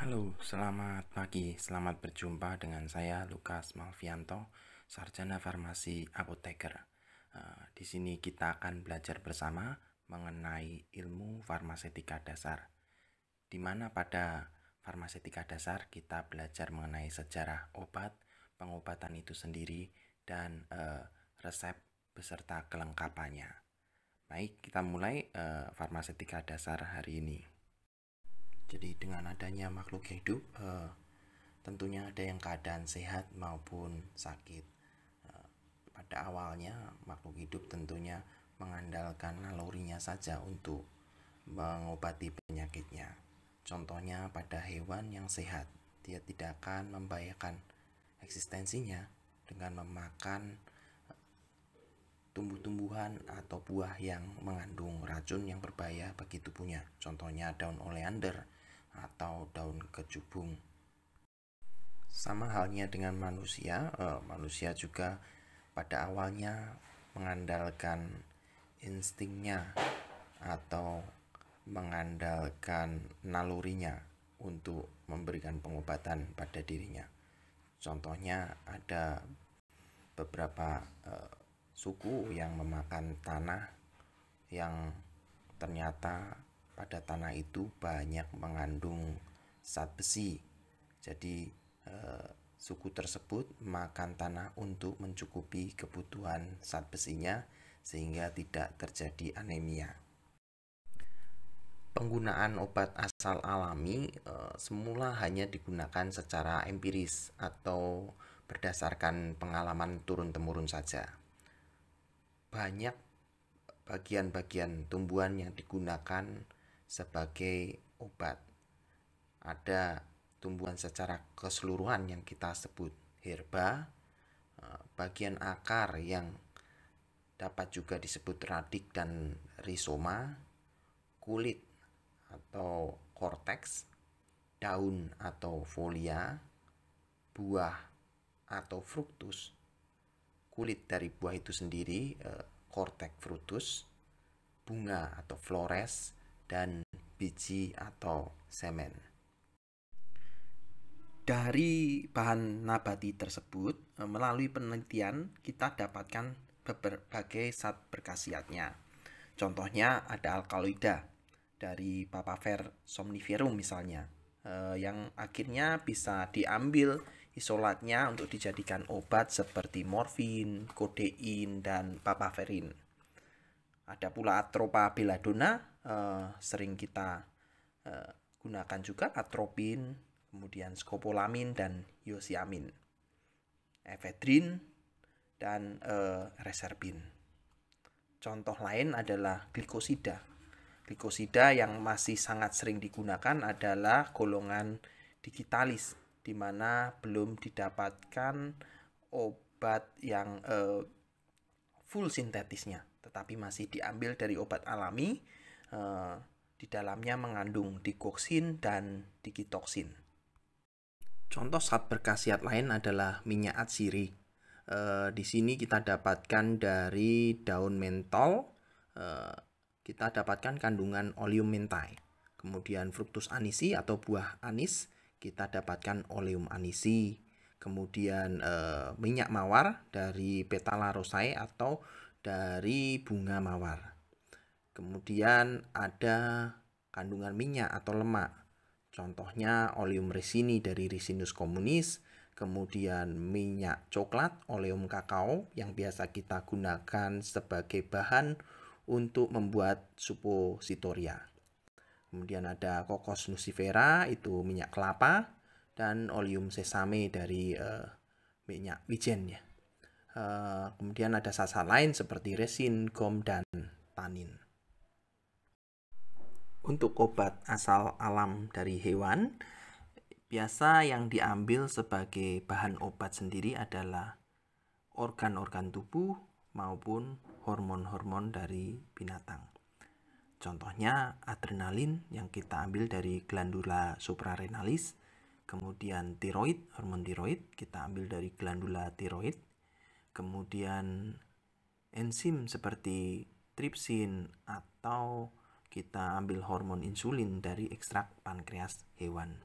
Halo, selamat pagi. Selamat berjumpa dengan saya Lukas Malvianto, Sarjana Farmasi Apoteker. Di sini kita akan belajar bersama mengenai ilmu farmasetika dasar. Di mana pada farmasetika dasar kita belajar mengenai sejarah obat, pengobatan itu sendiri, dan resep beserta kelengkapannya. Baik, kita mulai farmasetika dasar hari ini. Jadi dengan adanya makhluk hidup, tentunya ada yang keadaan sehat maupun sakit. Pada awalnya makhluk hidup tentunya mengandalkan nalurinya saja untuk mengobati penyakitnya. Contohnya pada hewan yang sehat, dia tidak akan membahayakan eksistensinya dengan memakan tumbuh-tumbuhan atau buah yang mengandung racun yang berbahaya bagi tubuhnya. Contohnya daun oleander atau daun kecubung. Sama halnya dengan manusia, manusia juga pada awalnya mengandalkan instingnya atau mengandalkan nalurinya untuk memberikan pengobatan pada dirinya. Contohnya ada beberapa suku yang memakan tanah yang ternyata pada tanah itu banyak mengandung zat besi. Jadi suku tersebut makan tanah untuk mencukupi kebutuhan zat besinya sehingga tidak terjadi anemia. Penggunaan obat asal alami semula hanya digunakan secara empiris atau berdasarkan pengalaman turun-temurun saja. Banyak bagian-bagian tumbuhan yang digunakan sebagai obat. Ada tumbuhan secara keseluruhan yang kita sebut herba, bagian akar yang dapat juga disebut radik dan rizoma, kulit atau korteks, daun atau folia, buah atau fruktus, kulit dari buah itu sendiri, kortek frutus, bunga atau flores, dan biji atau semen. Dari bahan nabati tersebut, melalui penelitian kita dapatkan berbagai zat berkhasiatnya. Contohnya ada alkaloida dari Papaver somniferum misalnya, yang akhirnya bisa diambil isolatnya untuk dijadikan obat seperti morfin, kodein, dan papaverin. Ada pula atropa belladonna, sering kita gunakan juga atropin, kemudian skopolamin dan yosiamin, efedrin, dan reserpin. Contoh lain adalah glikosida. Glikosida yang masih sangat sering digunakan adalah golongan digitalis, di mana belum didapatkan obat yang full sintetisnya, tetapi masih diambil dari obat alami. Di dalamnya mengandung dikoksin dan dikitoksin. Contoh zat berkhasiat lain adalah minyak atsiri. Di sini kita dapatkan dari daun mentol, kita dapatkan kandungan oleum mentai. Kemudian fruktus anisi atau buah anis, kita dapatkan oleum anisi. Kemudian minyak mawar dari Petala rosae atau dari bunga mawar. Kemudian ada kandungan minyak atau lemak. Contohnya oleum resini dari Ricinus communis, kemudian minyak coklat, oleum kakao yang biasa kita gunakan sebagai bahan untuk membuat suppositoria. Kemudian ada Cocos nucifera, itu minyak kelapa, dan oleum sesame dari minyak wijen ya. Kemudian ada zat lain seperti resin, gom, dan tanin. Untuk obat asal alam dari hewan, biasa yang diambil sebagai bahan obat sendiri adalah organ-organ tubuh maupun hormon-hormon dari binatang. Contohnya adrenalin yang kita ambil dari glandula suprarenalis, kemudian tiroid, hormon tiroid kita ambil dari glandula tiroid, kemudian enzim seperti tripsin atau kita ambil hormon insulin dari ekstrak pankreas hewan.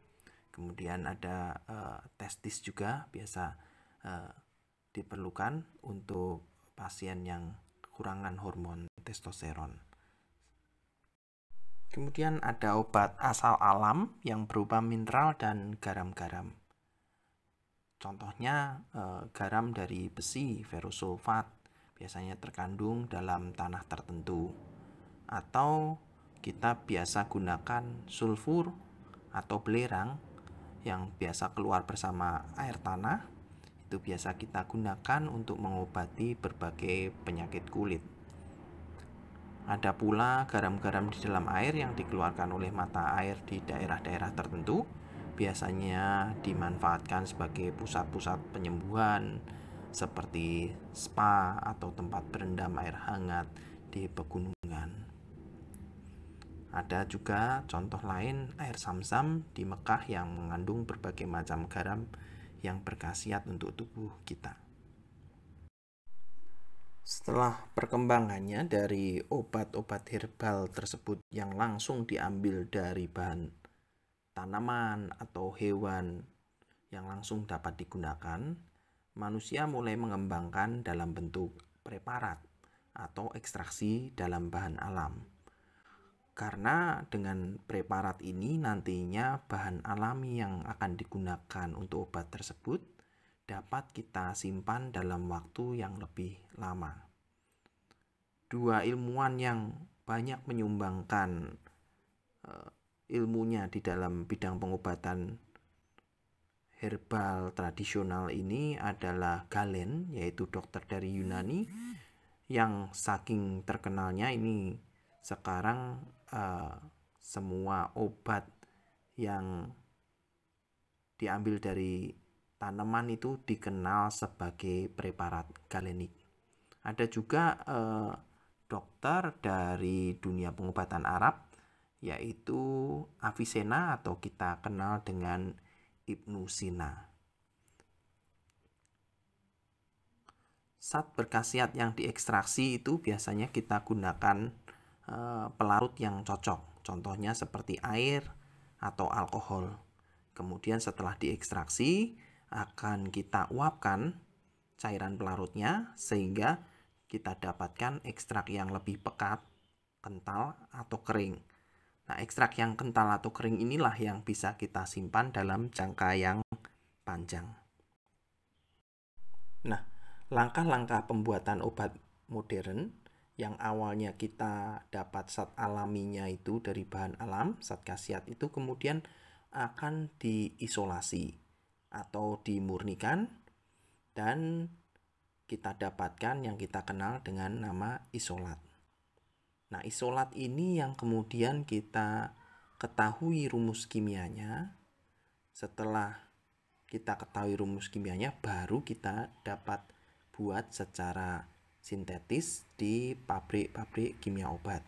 Kemudian ada testis juga biasa diperlukan untuk pasien yang kekurangan hormon testosteron. Kemudian ada obat asal alam yang berupa mineral dan garam-garam. Contohnya garam dari besi, ferrosulfat, biasanya terkandung dalam tanah tertentu. Atau kita biasa gunakan sulfur atau belerang yang biasa keluar bersama air tanah. Itu biasa kita gunakan untuk mengobati berbagai penyakit kulit. Ada pula garam-garam di dalam air yang dikeluarkan oleh mata air di daerah-daerah tertentu. Biasanya dimanfaatkan sebagai pusat-pusat penyembuhan seperti spa atau tempat berendam air hangat di pegunungan. Ada juga contoh lain air Zam-Zam di Mekah yang mengandung berbagai macam garam yang berkhasiat untuk tubuh kita. Setelah perkembangannya dari obat-obat herbal tersebut yang langsung diambil dari bahan tanaman atau hewan yang langsung dapat digunakan, manusia mulai mengembangkan dalam bentuk preparat atau ekstraksi dalam bahan alam. Karena dengan preparat ini nantinya bahan alami yang akan digunakan untuk obat tersebut dapat kita simpan dalam waktu yang lebih lama. Dua ilmuwan yang banyak menyumbangkan ilmunya di dalam bidang pengobatan herbal tradisional ini adalah Galen, yaitu dokter dari Yunani, yang saking terkenalnya ini sekarang semua obat yang diambil dari tanaman itu dikenal sebagai preparat galenik. Ada juga dokter dari dunia pengobatan Arab, yaitu Avicenna atau kita kenal dengan Ibnu Sina. Zat berkhasiat yang diekstraksi itu biasanya kita gunakan pelarut yang cocok, contohnya seperti air atau alkohol. Kemudian setelah diekstraksi akan kita uapkan cairan pelarutnya sehingga kita dapatkan ekstrak yang lebih pekat, kental atau kering. Nah, ekstrak yang kental atau kering inilah yang bisa kita simpan dalam jangka yang panjang. Nah, langkah-langkah pembuatan obat modern yang awalnya kita dapat zat alaminya itu dari bahan alam, zat khasiat itu kemudian akan diisolasi atau dimurnikan dan kita dapatkan yang kita kenal dengan nama isolat. Nah, isolat ini yang kemudian kita ketahui rumus kimianya. Setelah kita ketahui rumus kimianya, baru kita dapat buat secara sintetis di pabrik-pabrik kimia obat.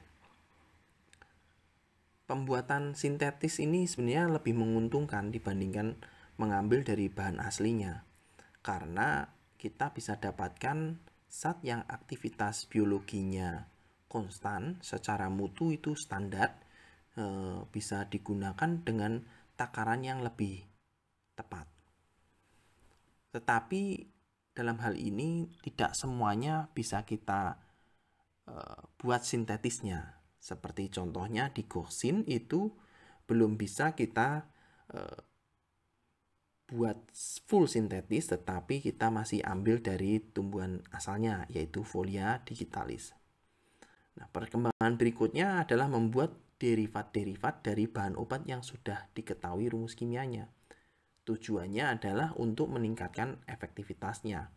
Pembuatan sintetis ini sebenarnya lebih menguntungkan dibandingkan mengambil dari bahan aslinya, karena kita bisa dapatkan zat yang aktivitas biologinya konstan secara mutu itu standar, bisa digunakan dengan takaran yang lebih tepat. Tetapi dalam hal ini tidak semuanya bisa kita buat sintetisnya. Seperti contohnya digoxin itu belum bisa kita buat full sintetis, tetapi kita masih ambil dari tumbuhan asalnya, yaitu Folia digitalis. Nah, perkembangan berikutnya adalah membuat derivat-derivat dari bahan obat yang sudah diketahui rumus kimianya. Tujuannya adalah untuk meningkatkan efektivitasnya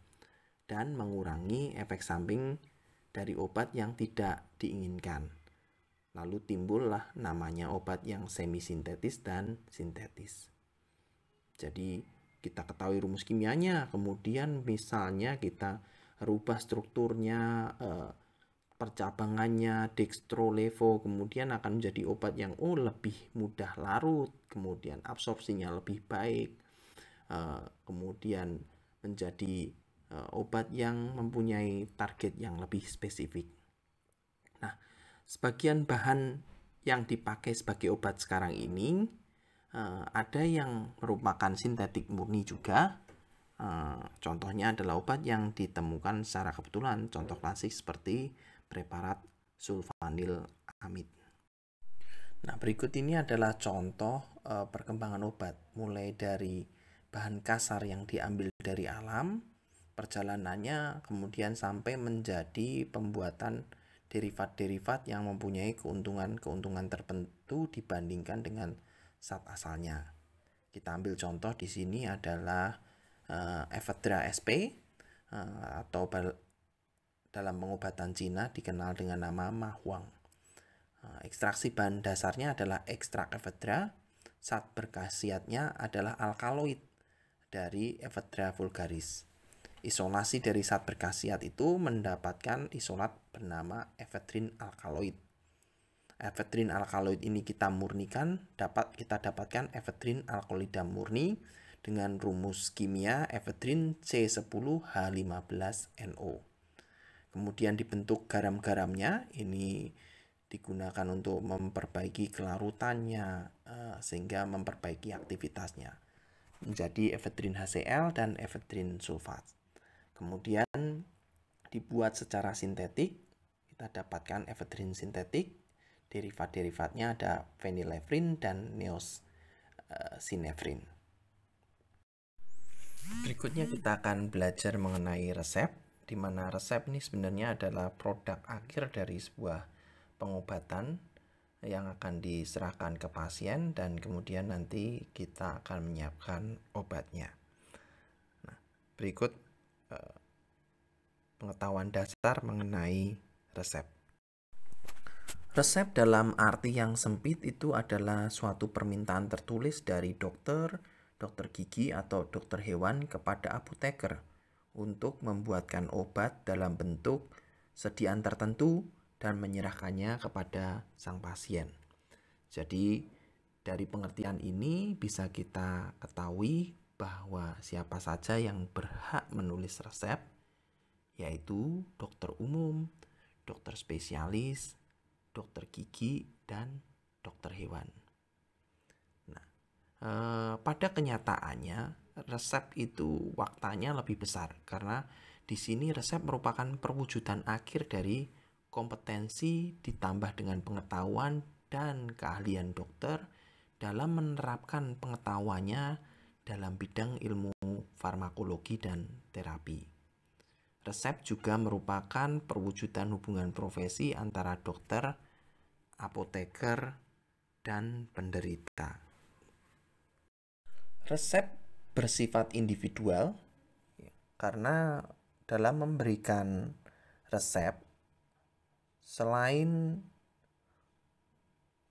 dan mengurangi efek samping dari obat yang tidak diinginkan. Lalu timbullah namanya obat yang semi-sintetis dan sintetis. Jadi kita ketahui rumus kimianya, kemudian misalnya kita rubah strukturnya, percabangannya, dextro levo, kemudian akan menjadi obat yang lebih mudah larut, kemudian absorpsinya lebih baik, kemudian menjadi obat yang mempunyai target yang lebih spesifik. Nah, sebagian bahan yang dipakai sebagai obat sekarang ini Ada yang merupakan sintetik murni juga. Contohnya adalah obat yang ditemukan secara kebetulan. Contoh klasik seperti preparat sulfanil amid. Nah, berikut ini adalah contoh perkembangan obat, mulai dari bahan kasar yang diambil dari alam, perjalanannya kemudian sampai menjadi pembuatan derivat-derivat yang mempunyai keuntungan tertentu dibandingkan dengan zat asalnya. Kita ambil contoh di sini adalah Ephedra SP atau dalam pengobatan Cina dikenal dengan nama Mahuang. Ekstraksi bahan dasarnya adalah ekstrak ephedra. Zat berkhasiatnya adalah alkaloid dari Ephedra vulgaris. Isolasi dari zat berkhasiat itu mendapatkan isolat bernama ephedrin alkaloid. Ephedrin alkaloid ini kita murnikan, kita dapatkan ephedrin alkaloida murni dengan rumus kimia ephedrin C10H15NO. Kemudian dibentuk garam-garamnya, ini digunakan untuk memperbaiki kelarutannya sehingga memperbaiki aktivitasnya menjadi ephedrin HCl dan ephedrin sulfat. Kemudian dibuat secara sintetik, kita dapatkan ephedrin sintetik. Derivat-derivatnya ada phenylephrine dan neosynephrine. Berikutnya kita akan belajar mengenai resep, di mana resep ini sebenarnya adalah produk akhir dari sebuah pengobatan yang akan diserahkan ke pasien dan kemudian nanti kita akan menyiapkan obatnya. Nah, berikut pengetahuan dasar mengenai resep. Resep dalam arti yang sempit itu adalah suatu permintaan tertulis dari dokter, dokter gigi atau dokter hewan kepada apoteker untuk membuatkan obat dalam bentuk sediaan tertentu dan menyerahkannya kepada sang pasien. Jadi dari pengertian ini bisa kita ketahui bahwa siapa saja yang berhak menulis resep, yaitu dokter umum, dokter spesialis, dokter gigi, dan dokter hewan. Nah, pada kenyataannya resep itu waktanya lebih besar karena di sini resep merupakan perwujudan akhir dari kompetensi ditambah dengan pengetahuan dan keahlian dokter dalam menerapkan pengetahuannya dalam bidang ilmu farmakologi dan terapi. Resep juga merupakan perwujudan hubungan profesi antara dokter, apoteker, dan penderita. Resep bersifat individual karena dalam memberikan resep, selain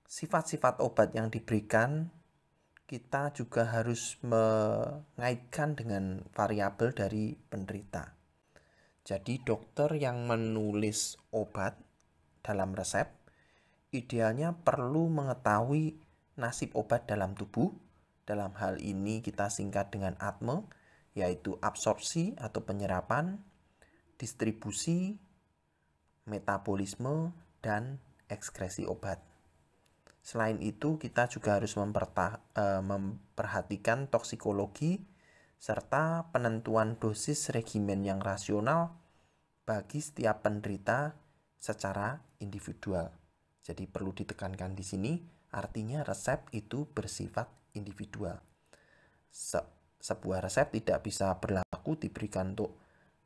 sifat-sifat obat yang diberikan, kita juga harus mengaitkan dengan variabel dari penderita. Jadi dokter yang menulis obat dalam resep idealnya perlu mengetahui nasib obat dalam tubuh. Dalam hal ini kita singkat dengan ATME, yaitu absorpsi atau penyerapan, distribusi, metabolisme, dan ekskresi obat. Selain itu kita juga harus memperhatikan toksikologi serta penentuan dosis regimen yang rasional bagi setiap penderita secara individual. Jadi perlu ditekankan di sini, artinya resep itu bersifat individual. Sebuah resep tidak bisa berlaku diberikan untuk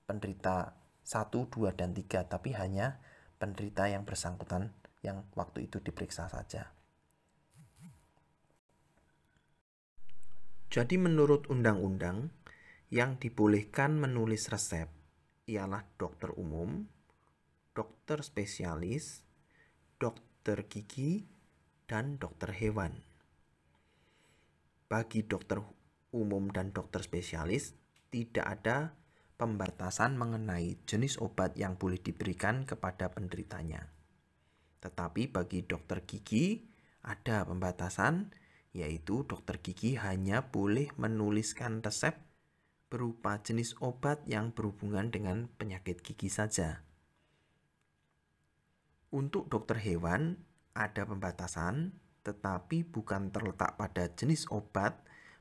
penderita 1, 2, dan 3, tapi hanya penderita yang bersangkutan yang waktu itu diperiksa saja. Jadi menurut undang-undang, yang dibolehkan menulis resep ialah dokter umum, dokter spesialis, dokter gigi, dan dokter hewan. Bagi dokter umum dan dokter spesialis, tidak ada pembatasan mengenai jenis obat yang boleh diberikan kepada penderitanya. Tetapi bagi dokter gigi, ada pembatasan, yaitu dokter gigi hanya boleh menuliskan resep berupa jenis obat yang berhubungan dengan penyakit gigi saja. Untuk dokter hewan ada pembatasan, tetapi bukan terletak pada jenis obat,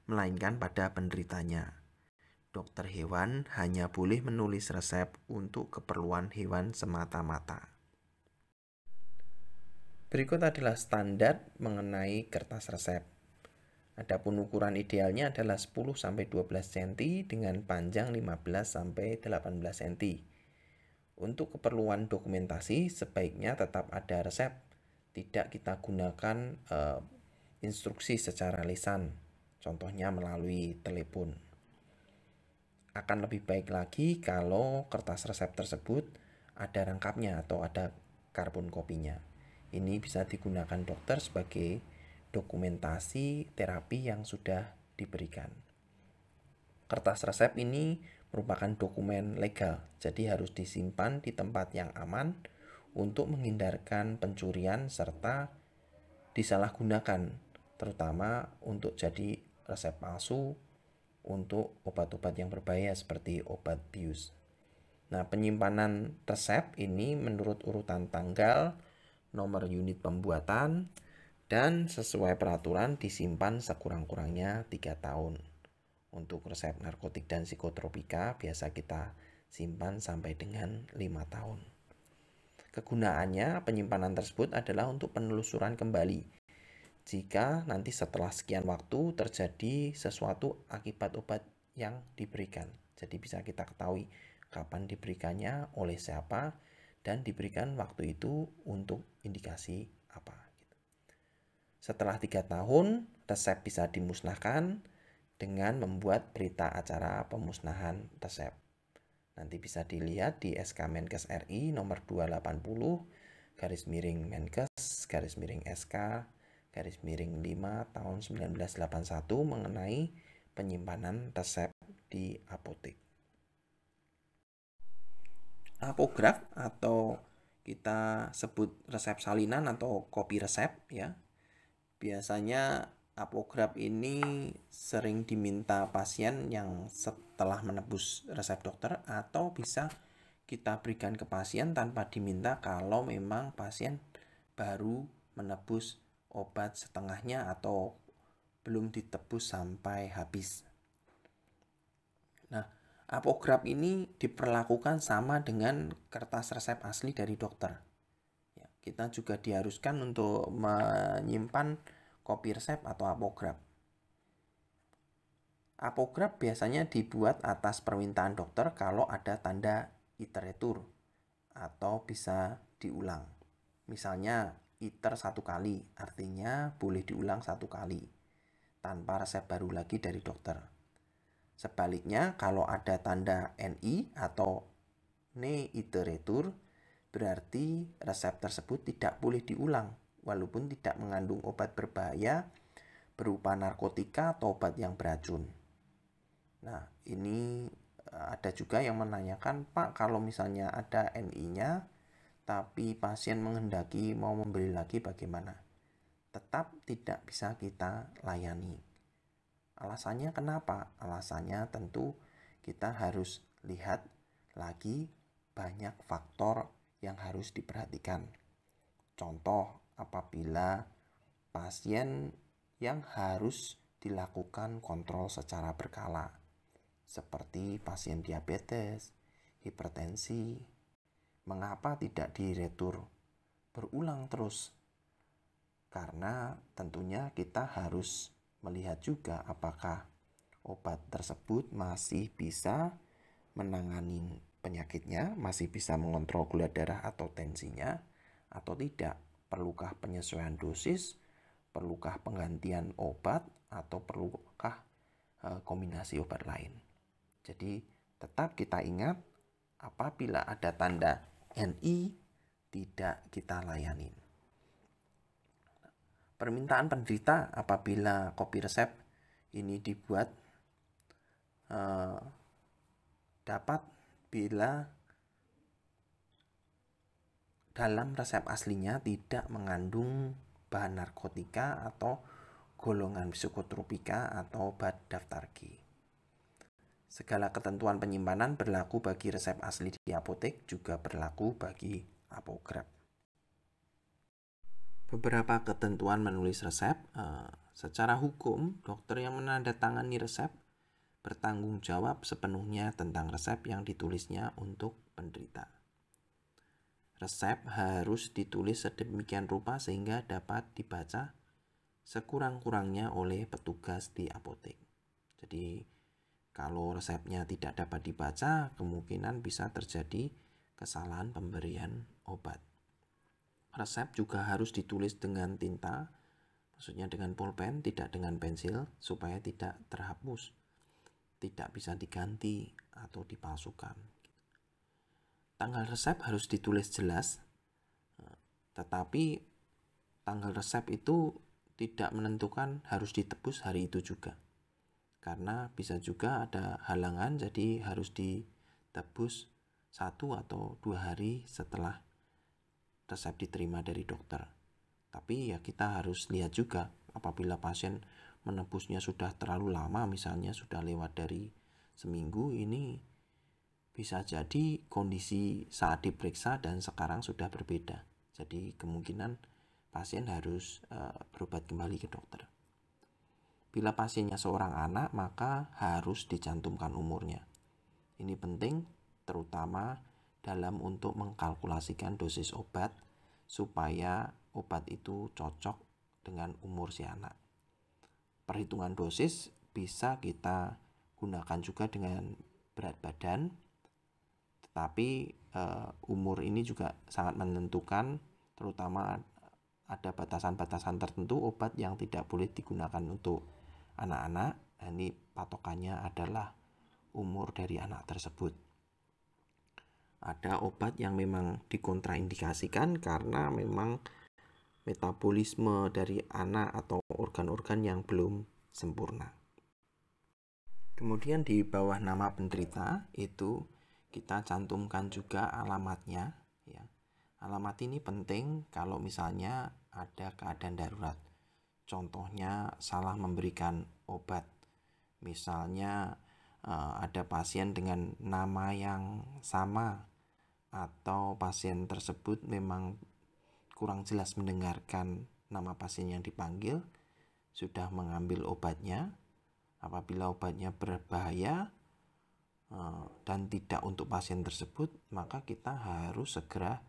melainkan pada penderitanya. Dokter hewan hanya boleh menulis resep untuk keperluan hewan semata-mata. Berikut adalah standar mengenai kertas resep. Adapun ukuran idealnya adalah 10-12 cm dengan panjang 15-18 cm. Untuk keperluan dokumentasi sebaiknya tetap ada resep. Tidak kita gunakan instruksi secara lisan, contohnya melalui telepon. Akan lebih baik lagi kalau kertas resep tersebut ada rangkapnya atau ada karbon kopinya. Ini bisa digunakan dokter sebagai dokumentasi terapi yang sudah diberikan. Kertas resep ini merupakan dokumen legal, jadi harus disimpan di tempat yang aman untuk menghindarkan pencurian serta disalahgunakan, terutama untuk jadi resep palsu untuk obat-obat yang berbahaya seperti obat bius. Nah, penyimpanan resep ini menurut urutan tanggal, nomor unit pembuatan, dan sesuai peraturan disimpan sekurang-kurangnya 3 tahun. Untuk resep narkotik dan psikotropika biasa kita simpan sampai dengan 5 tahun. Kegunaannya, penyimpanan tersebut adalah untuk penelusuran kembali. Jika nanti setelah sekian waktu terjadi sesuatu akibat obat yang diberikan. Jadi bisa kita ketahui kapan diberikannya, oleh siapa, dan diberikan waktu itu untuk indikasi apa. Setelah 3 tahun, resep bisa dimusnahkan dengan membuat berita acara pemusnahan resep. Nanti bisa dilihat di SK Menkes RI nomor 280/Menkes/SK/5 tahun 1981 mengenai penyimpanan resep di apotek. Apograf atau kita sebut resep salinan atau kopi resep ya. Biasanya apograf ini sering diminta pasien yang setelah menebus resep dokter atau bisa kita berikan ke pasien tanpa diminta kalau memang pasien baru menebus obat setengahnya atau belum ditebus sampai habis. Nah, apograf ini diperlakukan sama dengan kertas resep asli dari dokter. Ya, kita juga diharuskan untuk menyimpan kopi resep atau apograf. Apograf biasanya dibuat atas permintaan dokter kalau ada tanda iteratur atau bisa diulang. Misalnya iter 1 kali, artinya boleh diulang 1 kali tanpa resep baru lagi dari dokter. Sebaliknya kalau ada tanda NI atau ne iteratur, berarti resep tersebut tidak boleh diulang walaupun tidak mengandung obat berbahaya berupa narkotika atau obat yang beracun. Nah, ini ada juga yang menanyakan, Pak, kalau misalnya ada NI-nya tapi pasien menghendaki mau membeli lagi bagaimana? Tetap tidak bisa kita layani. Alasannya kenapa? Alasannya tentu kita harus lihat lagi banyak faktor yang harus diperhatikan. Contoh, apabila pasien yang harus dilakukan kontrol secara berkala, seperti pasien diabetes, hipertensi, mengapa tidak diretur berulang terus? Karena tentunya kita harus melihat juga apakah obat tersebut masih bisa menangani penyakitnya, masih bisa mengontrol gula darah atau tensinya, atau tidak. Perlukah penyesuaian dosis, perlukah penggantian obat, atau perlukah kombinasi obat lain. Jadi tetap kita ingat, apabila ada tanda NI tidak kita layani. Permintaan penderita apabila kopi resep ini dibuat dapat bila dalam resep aslinya tidak mengandung bahan narkotika atau golongan psikotropika atau obat daftar G. Segala ketentuan penyimpanan berlaku bagi resep asli di apotek, juga berlaku bagi apograf. Beberapa ketentuan menulis resep. Secara hukum, dokter yang menandatangani resep bertanggung jawab sepenuhnya tentang resep yang ditulisnya untuk penderita. Resep harus ditulis sedemikian rupa sehingga dapat dibaca sekurang-kurangnya oleh petugas di apotek. Jadi kalau resepnya tidak dapat dibaca, kemungkinan bisa terjadi kesalahan pemberian obat. Resep juga harus ditulis dengan tinta, maksudnya dengan pulpen, tidak dengan pensil, supaya tidak terhapus, tidak bisa diganti atau dipalsukan. Tanggal resep harus ditulis jelas, tetapi tanggal resep itu tidak menentukan harus ditebus hari itu juga. Karena bisa juga ada halangan, jadi harus ditebus 1 atau 2 hari setelah resep diterima dari dokter. Tapi ya kita harus lihat juga, apabila pasien menebusnya sudah terlalu lama, misalnya sudah lewat dari seminggu, ini bisa jadi kondisi saat diperiksa dan sekarang sudah berbeda. Jadi kemungkinan pasien harus berobat kembali ke dokter. Bila pasiennya seorang anak, maka harus dicantumkan umurnya. Ini penting, terutama dalam untuk mengkalkulasikan dosis obat supaya obat itu cocok dengan umur si anak. Perhitungan dosis bisa kita gunakan juga dengan berat badan, tetapi umur ini juga sangat menentukan, terutama ada batasan-batasan tertentu obat yang tidak boleh digunakan untuk anak-anak. Ini patokannya adalah umur dari anak tersebut. Ada obat yang memang dikontraindikasikan karena memang metabolisme dari anak atau organ-organ yang belum sempurna. Kemudian di bawah nama penderita itu kita cantumkan juga alamatnya, ya. Alamat ini penting kalau misalnya ada keadaan darurat. Contohnya salah memberikan obat. Misalnya ada pasien dengan nama yang sama atau pasien tersebut memang kurang jelas mendengarkan nama pasien yang dipanggil, sudah mengambil obatnya. Apabila obatnya berbahaya dan tidak untuk pasien tersebut, maka kita harus segera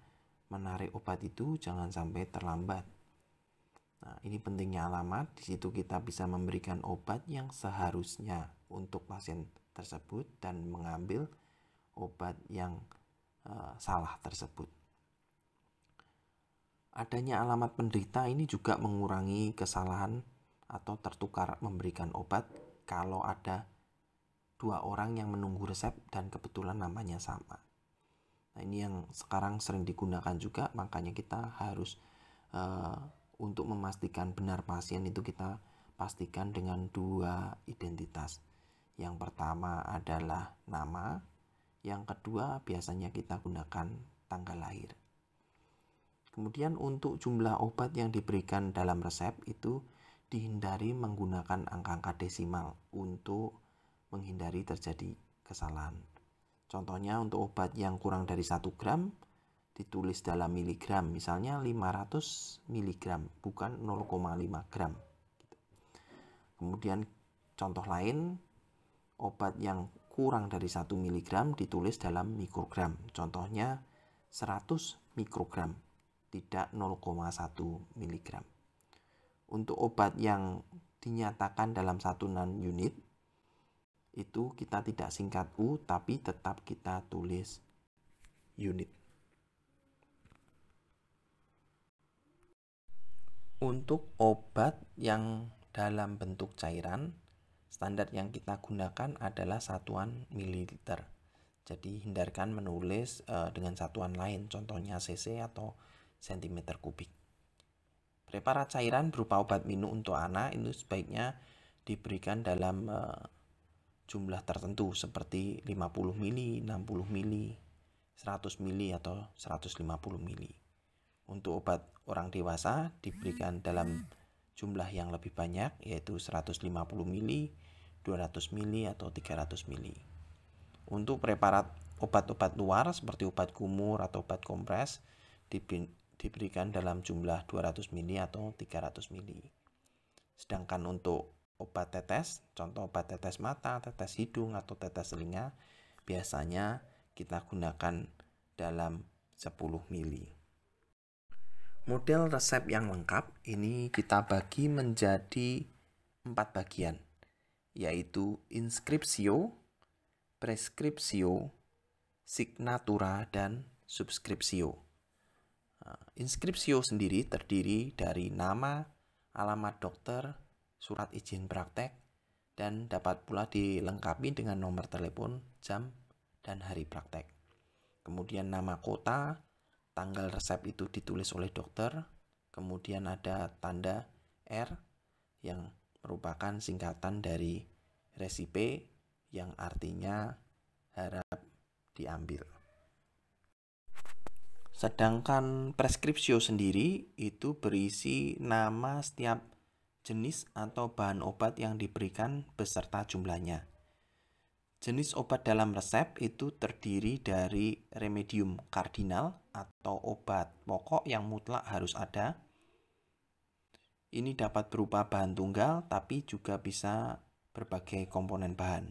menarik obat itu, jangan sampai terlambat. Nah, ini pentingnya alamat. Di situ kita bisa memberikan obat yang seharusnya untuk pasien tersebut dan mengambil obat yang salah tersebut. Adanya alamat penderita ini juga mengurangi kesalahan atau tertukar memberikan obat kalau ada 2 orang yang menunggu resep dan kebetulan namanya sama. Nah, ini yang sekarang sering digunakan juga, makanya kita harus untuk memastikan benar pasien itu kita pastikan dengan 2 identitas. Yang pertama adalah nama, yang kedua biasanya kita gunakan tanggal lahir. Kemudian untuk jumlah obat yang diberikan dalam resep itu dihindari menggunakan angka-angka desimal untuk menghindari terjadi kesalahan. Contohnya untuk obat yang kurang dari 1 gram ditulis dalam miligram, misalnya 500 miligram, bukan 0,5 gram. Kemudian contoh lain, obat yang kurang dari 1 miligram ditulis dalam mikrogram, contohnya 100 mikrogram, tidak 0,1 miligram. Untuk obat yang dinyatakan dalam satuan unit, itu kita tidak singkat U, tapi tetap kita tulis unit. Untuk obat yang dalam bentuk cairan, standar yang kita gunakan adalah satuan mililiter. Jadi hindarkan menulis dengan satuan lain, contohnya cc atau cm3. Preparat cairan berupa obat minum untuk anak itu sebaiknya diberikan dalam jumlah tertentu seperti 50 ml, 60 ml, 100 ml atau 150 ml. Untuk obat orang dewasa diberikan dalam jumlah yang lebih banyak, yaitu 150 ml, 200 ml atau 300 ml. Untuk preparat obat-obat luar seperti obat kumur atau obat kompres diberikan dalam jumlah 200 ml atau 300 ml. Sedangkan untuk obat tetes, contoh obat tetes mata, tetes hidung, atau tetes telinga, biasanya kita gunakan dalam 10 ml. Model resep yang lengkap ini kita bagi menjadi 4 bagian, yaitu inscriptio, prescriptio, signatura, dan subscriptio. Inscriptio sendiri terdiri dari nama, alamat dokter, surat izin praktek, dan dapat pula dilengkapi dengan nomor telepon, jam, dan hari praktek. Kemudian nama kota, tanggal resep itu ditulis oleh dokter, kemudian ada tanda R yang merupakan singkatan dari resipe yang artinya harap diambil. Sedangkan preskripsio sendiri itu berisi nama setiap jenis atau bahan obat yang diberikan beserta jumlahnya. Jenis obat dalam resep itu terdiri dari remedium kardinal atau obat pokok yang mutlak harus ada. Ini dapat berupa bahan tunggal tapi juga bisa berbagai komponen bahan.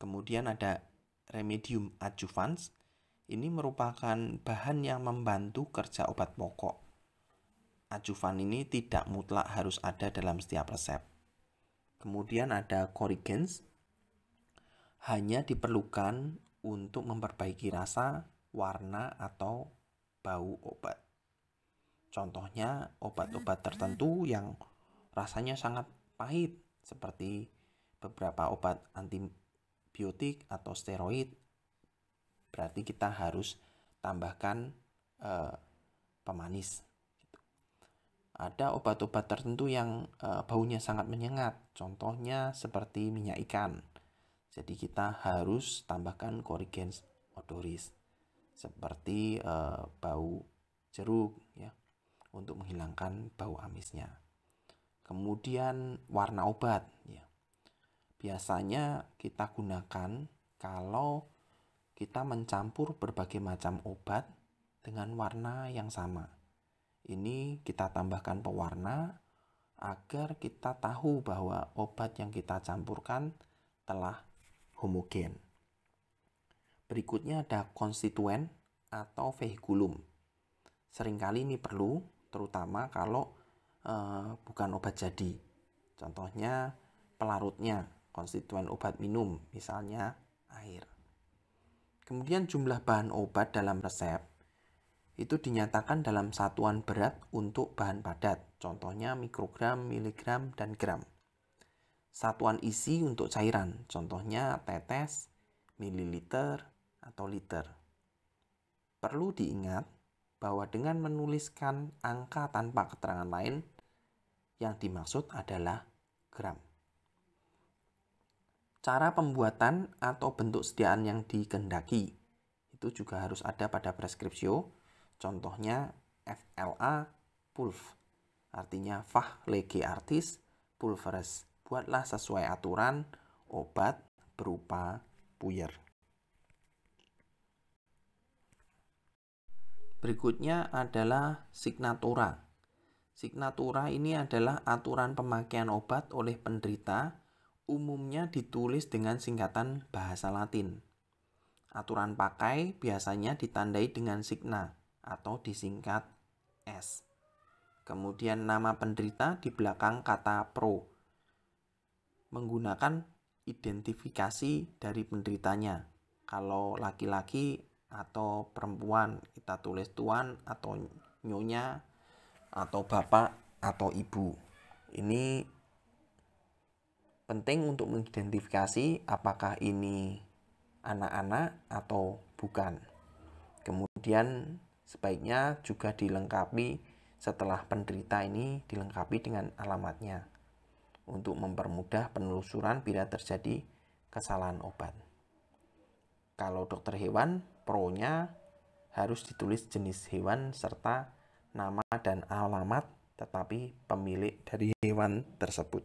Kemudian ada remedium adjuvans. Ini merupakan bahan yang membantu kerja obat pokok. Adjuvan ini tidak mutlak harus ada dalam setiap resep. Kemudian ada corrigens. Hanya diperlukan untuk memperbaiki rasa, warna, atau bau obat. Contohnya obat-obat tertentu yang rasanya sangat pahit seperti beberapa obat antibiotik atau steroid. Berarti kita harus tambahkan pemanis. Ada obat-obat tertentu yang baunya sangat menyengat. Contohnya seperti minyak ikan. Jadi kita harus tambahkan corrigens odoris seperti bau jeruk ya, untuk menghilangkan bau amisnya. Kemudian warna obat ya. Biasanya kita gunakan kalau kita mencampur berbagai macam obat dengan warna yang sama. Ini kita tambahkan pewarna agar kita tahu bahwa obat yang kita campurkan telah homogen. Berikutnya ada konstituen atau vehikulum. Seringkali ini perlu, terutama kalau bukan obat jadi. Contohnya pelarutnya, konstituen obat minum, misalnya air. Kemudian jumlah bahan obat dalam resep itu dinyatakan dalam satuan berat untuk bahan padat. Contohnya mikrogram, miligram, dan gram. Satuan isi untuk cairan. Contohnya tetes, mililiter, atau liter. Perlu diingat bahwa dengan menuliskan angka tanpa keterangan lain, yang dimaksud adalah gram. Cara pembuatan atau bentuk sediaan yang dikehendaki itu juga harus ada pada preskripsio. Contohnya FLA pulv, artinya fach lege artis pulveres. Buatlah sesuai aturan obat berupa puyer. Berikutnya adalah signatura. Signatura ini adalah aturan pemakaian obat oleh penderita, umumnya ditulis dengan singkatan bahasa Latin. Aturan pakai biasanya ditandai dengan signa atau disingkat S. Kemudian nama penderita di belakang kata pro. Menggunakan identifikasi dari penderitanya. Kalau laki-laki atau perempuan kita tulis tuan atau nyonya atau bapak atau ibu. Ini penting untuk mengidentifikasi apakah ini anak-anak atau bukan. Kemudian sebaiknya juga dilengkapi setelah penderita ini dilengkapi dengan alamatnya untuk mempermudah penelusuran bila terjadi kesalahan obat. Kalau dokter hewan, pro-nya harus ditulis jenis hewan serta nama dan alamat tetapi pemilik dari hewan tersebut.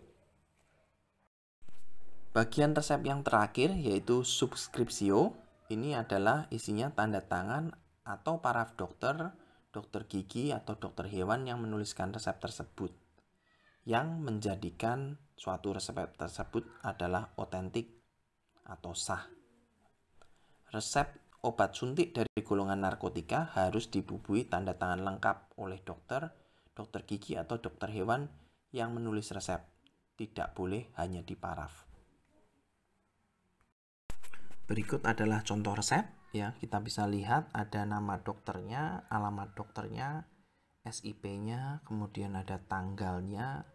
Bagian resep yang terakhir yaitu subskripsio. Ini adalah isinya tanda tangan atau paraf dokter dokter gigi atau dokter hewan yang menuliskan resep tersebut, yang menjadikan suatu resep tersebut adalah otentik atau sah. Resep obat suntik dari golongan narkotika harus dibubuhi tanda tangan lengkap oleh dokter gigi atau dokter hewan yang menulis resep. Tidak boleh hanya diparaf. Berikut adalah contoh resep. Ya, kita bisa lihat ada nama dokternya, alamat dokternya, SIP-nya, kemudian ada tanggalnya,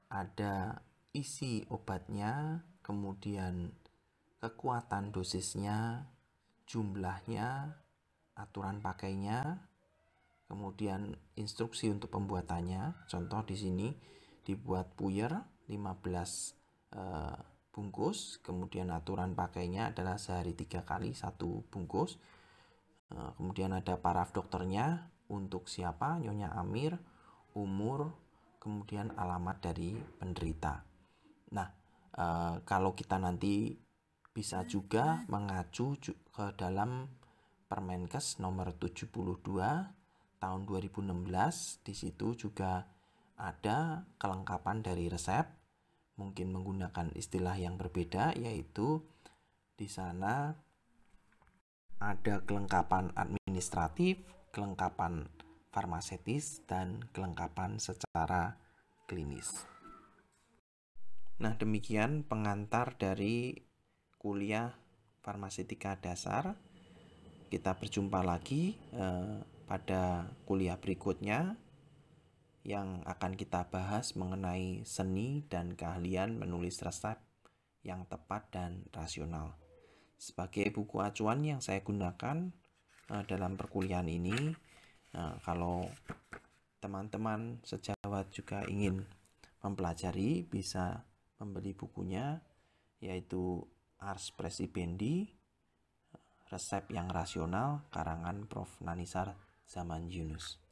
ada isi obatnya, kemudian kekuatan dosisnya, jumlahnya, aturan pakainya, kemudian instruksi untuk pembuatannya. Contoh di sini dibuat puyer 15 bungkus, kemudian aturan pakainya adalah sehari 3 kali 1 bungkus. Kemudian ada paraf dokternya, untuk siapa, Nyonya Amir, umur, kemudian alamat dari penderita. Nah, kalau kita nanti bisa juga mengacu ke dalam Permenkes nomor 72 tahun 2016. Di situ juga ada kelengkapan dari resep, mungkin menggunakan istilah yang berbeda, yaitu di sana ada kelengkapan administratif, kelengkapan farmaseutis, dan kelengkapan secara klinis. Nah, demikian pengantar dari kuliah farmaseutika dasar. Kita berjumpa lagi pada kuliah berikutnya yang akan kita bahas mengenai seni dan keahlian menulis resep yang tepat dan rasional. Sebagai buku acuan yang saya gunakan dalam perkuliahan ini, kalau teman-teman sejawat juga ingin mempelajari, bisa membeli bukunya, yaitu Ars Presibendi, Resep yang Rasional, karangan Prof. Nanisar Zaman Yunus.